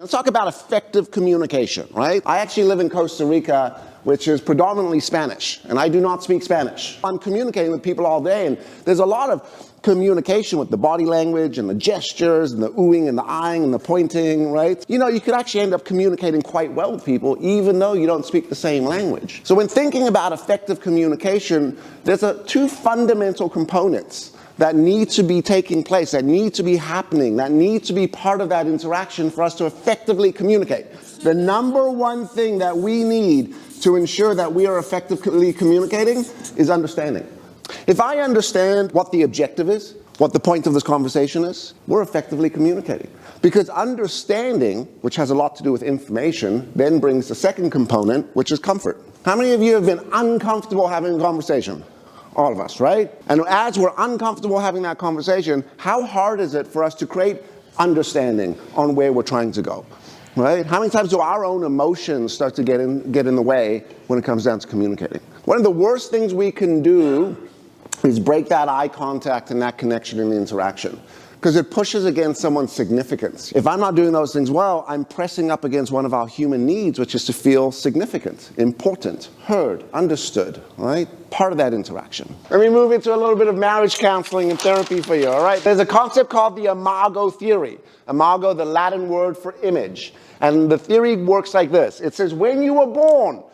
Let's talk about effective communication, right? I actually live in Costa Rica, which is predominantly Spanish, and I do not speak Spanish. I'm communicating with people all day, and there's a lot of communication with the body language and the gestures and the oohing and the eyeing and the pointing, right? You know, you could actually end up communicating quite well with people even though you don't speak the same language. So when thinking about effective communication, there's two fundamental components that need to be taking place, that need to be happening, that need to be part of that interaction for us to effectively communicate. The number one thing that we need to ensure that we are effectively communicating is understanding. If I understand what the objective is, what the point of this conversation is, we're effectively communicating. Because understanding, which has a lot to do with information, then brings the second component, which is comfort. How many of you have been uncomfortable having a conversation? All of us, right? And as we're uncomfortable having that conversation, how hard is it for us to create understanding on where we're trying to go, right? How many times do our own emotions start to get in the way when it comes down to communicating? One of the worst things we can do is break that eye contact and that connection in the interaction, because it pushes against someone's significance. If I'm not doing those things well, I'm pressing up against one of our human needs, which is to feel significant, important, heard, understood, right? Part of that interaction. Let me move into a little bit of marriage counseling and therapy for you, all right? There's a concept called the imago theory. Imago, the Latin word for image. And the theory works like this. It says when you were born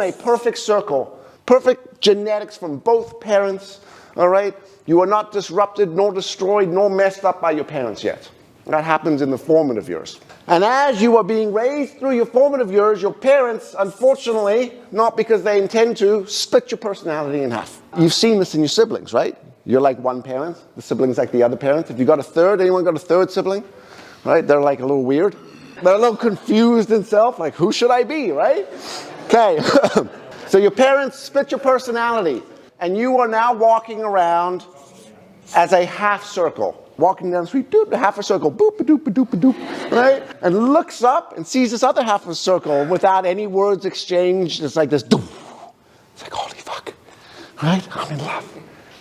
a perfect circle, perfect genetics from both parents, all right? You are not disrupted, nor destroyed, nor messed up by your parents yet. That happens in the formative years. And as you are being raised through your formative years, your parents, unfortunately, not because they intend to, split your personality in half. You've seen this in your siblings, right? You're like one parent, the sibling's like the other parent. If you got a third, anyone got a third sibling? Right? They're like a little weird. They're a little confused in self, like who should I be, right? Okay, so your parents split your personality, and you are now walking around as a half circle. Walking down the street, doop, half a circle, boop, a doop, a doop, a doop, right? And looks up and sees this other half of a circle without any words exchanged. It's like this, doop. It's like, holy fuck, right? I'm in love,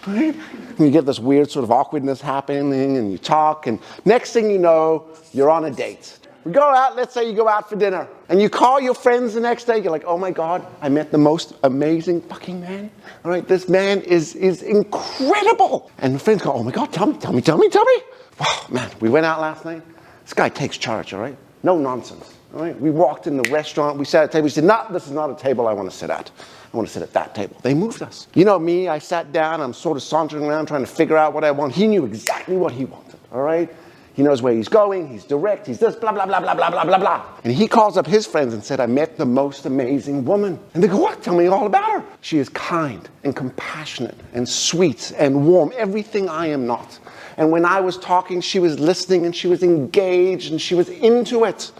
right? And you get this weird sort of awkwardness happening, and you talk, and next thing you know, you're on a date. We go out, let's say you go out for dinner, and you call your friends the next day, you're like, oh my God, I met the most amazing fucking man. All right, this man is incredible. And the friends go, oh my God, tell me. Wow, man, we went out last night. This guy takes charge, all right? No nonsense, all right? We walked in the restaurant, we sat at a table, we said, no, this is not a table I want to sit at. I want to sit at that table. They moved us. You know me, I sat down, I'm sort of sauntering around trying to figure out what I want. He knew exactly what he wanted, all right? He knows where he's going, he's direct, he's this, blah, blah, blah, blah, blah, blah, blah, blah. And he calls up his friends and said, I met the most amazing woman. And they go, what? Tell me all about her. She is kind and compassionate and sweet and warm, everything I am not. And when I was talking, she was listening and she was engaged and she was into it.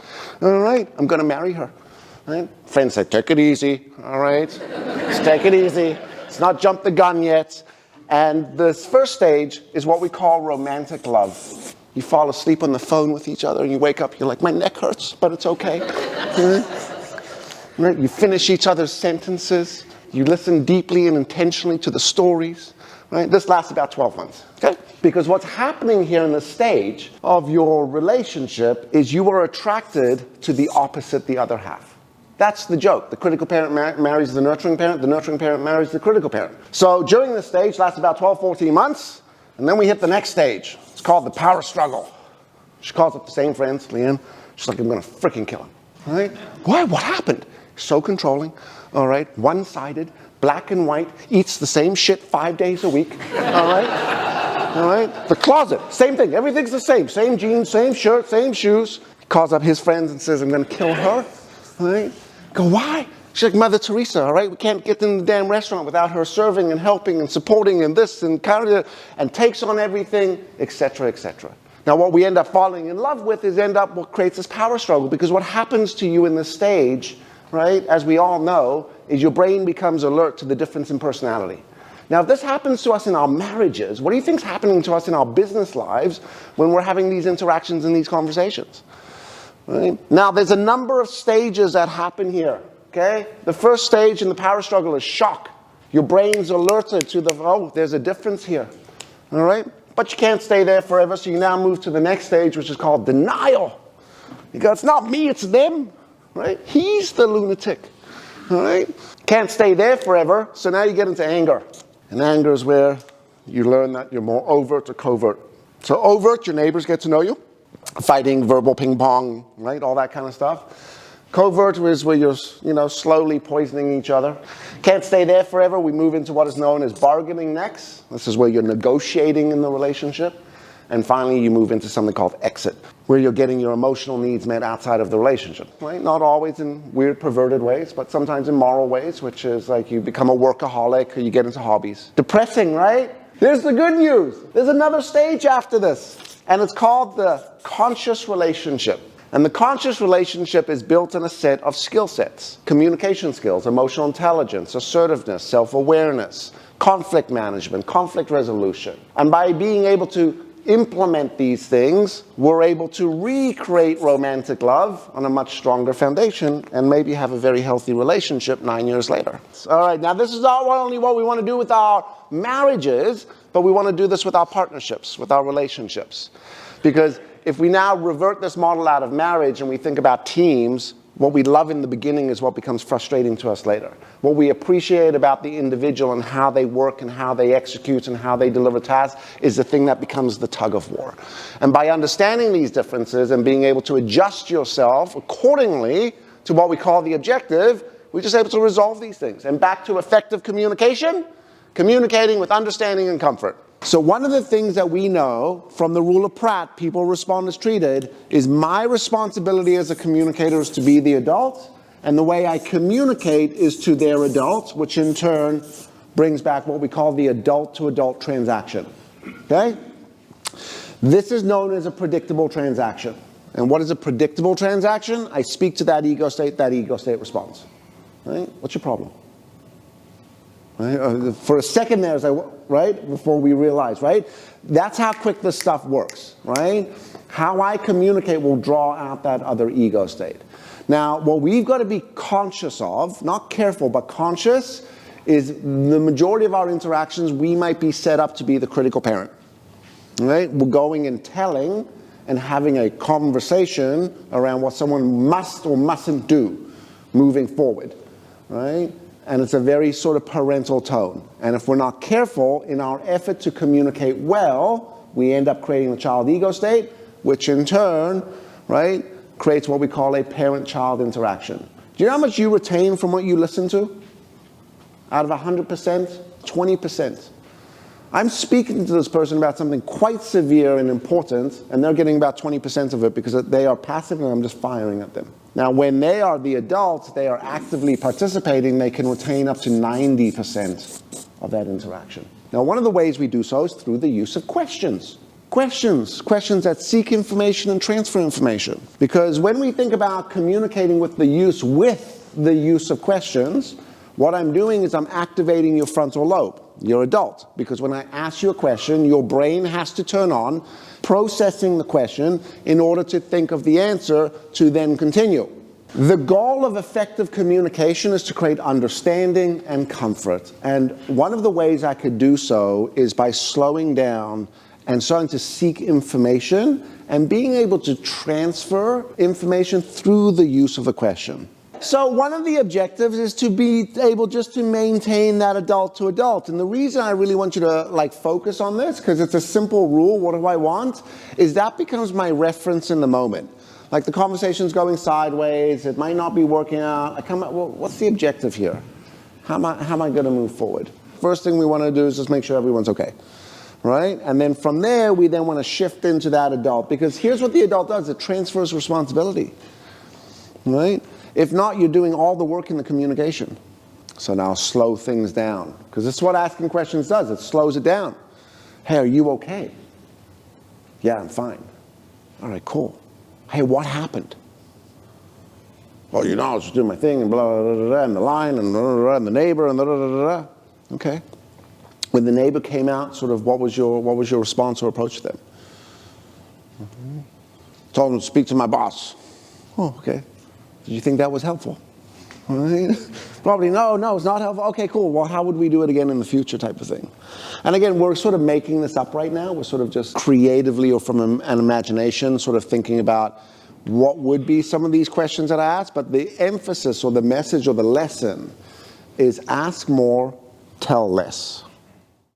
All right, I'm going to marry her. Right? Friends said, take it easy, all right? Just take it easy. Let's not jump the gun yet. And this first stage is what we call romantic love. You fall asleep on the phone with each other and you wake up, you're like, my neck hurts, but it's okay. Right? You finish each other's sentences. You listen deeply and intentionally to the stories. Right? This lasts about 12 months. Okay? Because what's happening here in the stage of your relationship is you are attracted to the opposite, the other half. That's the joke. The critical parent marries the nurturing parent marries the critical parent. So during this stage, lasts about 12, 14 months, and then we hit the next stage. It's called the power struggle. She calls up the same friends, Leanne. She's like, I'm going to freaking kill him. All right? Why? What happened? So controlling. All right? One-sided, black and white, eats the same shit 5 days a week. All right? All right? The closet, same thing. Everything's the same. Same jeans, same shirt, same shoes. He calls up his friends and says, I'm going to kill her. All right? Go, why? She's like Mother Teresa, all right? We can't get in the damn restaurant without her serving and helping and supporting and this and counter and takes on everything, etc., etc. Now, what we end up falling in love with is what creates this power struggle, because what happens to you in this stage, right, as we all know, is your brain becomes alert to the difference in personality. Now, if this happens to us in our marriages, what do you think is happening to us in our business lives when we're having these interactions and these conversations? Right? Now, there's a number of stages that happen here. Okay? The first stage in the power struggle is shock. Your brain's alerted to there's a difference here. All right? But you can't stay there forever, so you now move to the next stage, which is called denial. You go, it's not me, it's them, right? He's the lunatic, all right? Can't stay there forever, so now you get into anger. And anger is where you learn that you're more overt or covert. So overt, your neighbors get to know you. Fighting, verbal ping pong, right? All that kind of stuff. Covert is where you're, slowly poisoning each other. Can't stay there forever. We move into what is known as bargaining next. This is where you're negotiating in the relationship. And finally, you move into something called exit, where you're getting your emotional needs met outside of the relationship, right? Not always in weird, perverted ways, but sometimes in moral ways, which is like you become a workaholic or you get into hobbies. Depressing, right? There's the good news. There's another stage after this, and it's called the conscious relationship. And the conscious relationship is built on a set of skill sets: communication skills, emotional intelligence, assertiveness, self-awareness, conflict management, conflict resolution. And by being able to implement these things, we're able to recreate romantic love on a much stronger foundation and maybe have a very healthy relationship 9 years later. All right, now this is not only what we want to do with our marriages, but we want to do this with our partnerships, with our relationships. Because if we now revert this model out of marriage and we think about teams, what we love in the beginning is what becomes frustrating to us later. What we appreciate about the individual and how they work and how they execute and how they deliver tasks is the thing that becomes the tug of war. And by understanding these differences and being able to adjust yourself accordingly to what we call the objective, we're just able to resolve these things. And back to effective communication, communicating with understanding and comfort. So one of the things that we know from the rule of Pratt, people respond as treated, is my responsibility as a communicator is to be the adult, and the way I communicate is to their adult, which in turn brings back what we call the adult-to-adult transaction. Okay? This is known as a predictable transaction. And what is a predictable transaction? I speak to that ego state responds. Right? What's your problem? Right? For a second there, it's like, right? Before we realize, right? That's how quick this stuff works, right? How I communicate will draw out that other ego state. Now, what we've got to be conscious of, not careful, but conscious, is the majority of our interactions, we might be set up to be the critical parent, right? We're going and telling and having a conversation around what someone must or mustn't do moving forward, right? And it's a very sort of parental tone. And if we're not careful in our effort to communicate well, we end up creating a child ego state, which in turn, right, creates what we call a parent-child interaction. Do you know how much you retain from what you listen to? Out of 100%, 20%. I'm speaking to this person about something quite severe and important, and they're getting about 20% of it because they are passive and I'm just firing at them. Now, when they are the adults, they are actively participating, they can retain up to 90% of that interaction. Now, one of the ways we do so is through the use of questions. Questions that seek information and transfer information. Because when we think about communicating with the use of questions, what I'm doing is I'm activating your frontal lobe, your adult. Because when I ask you a question, your brain has to turn on, processing the question in order to think of the answer to then continue. The goal of effective communication is to create understanding and comfort. And one of the ways I could do so is by slowing down and starting to seek information and being able to transfer information through the use of a question. So one of the objectives is to be able just to maintain that adult to adult. And the reason I really want you to focus on this, because it's a simple rule, what do I want, is that becomes my reference in the moment. Like the conversation's going sideways, it might not be working out. I come up, well, what's the objective here? How am I going to move forward? First thing we want to do is just make sure everyone's okay. Right? And then from there, we then want to shift into that adult. Because here's what the adult does. It transfers responsibility. Right? If not, you're doing all the work in the communication. So now slow things down. Because this is what asking questions does. It slows it down. Hey, are you okay? Yeah, I'm fine. All right, cool. Hey, what happened? Well, I was just doing my thing and blah, blah, blah, blah, and the line and blah, blah, blah, and the neighbor and blah, blah, blah, blah. Okay. When the neighbor came out, sort of what was your response or approach to them? Mm-hmm. Told them to speak to my boss. Oh, okay. Did you think that was helpful? Right? Probably no, it's not helpful. Okay, cool. Well, how would we do it again in the future type of thing? And again, we're sort of making this up right now. We're sort of just creatively or from an imagination sort of thinking about what would be some of these questions that I ask, but the emphasis or the message or the lesson is ask more, tell less.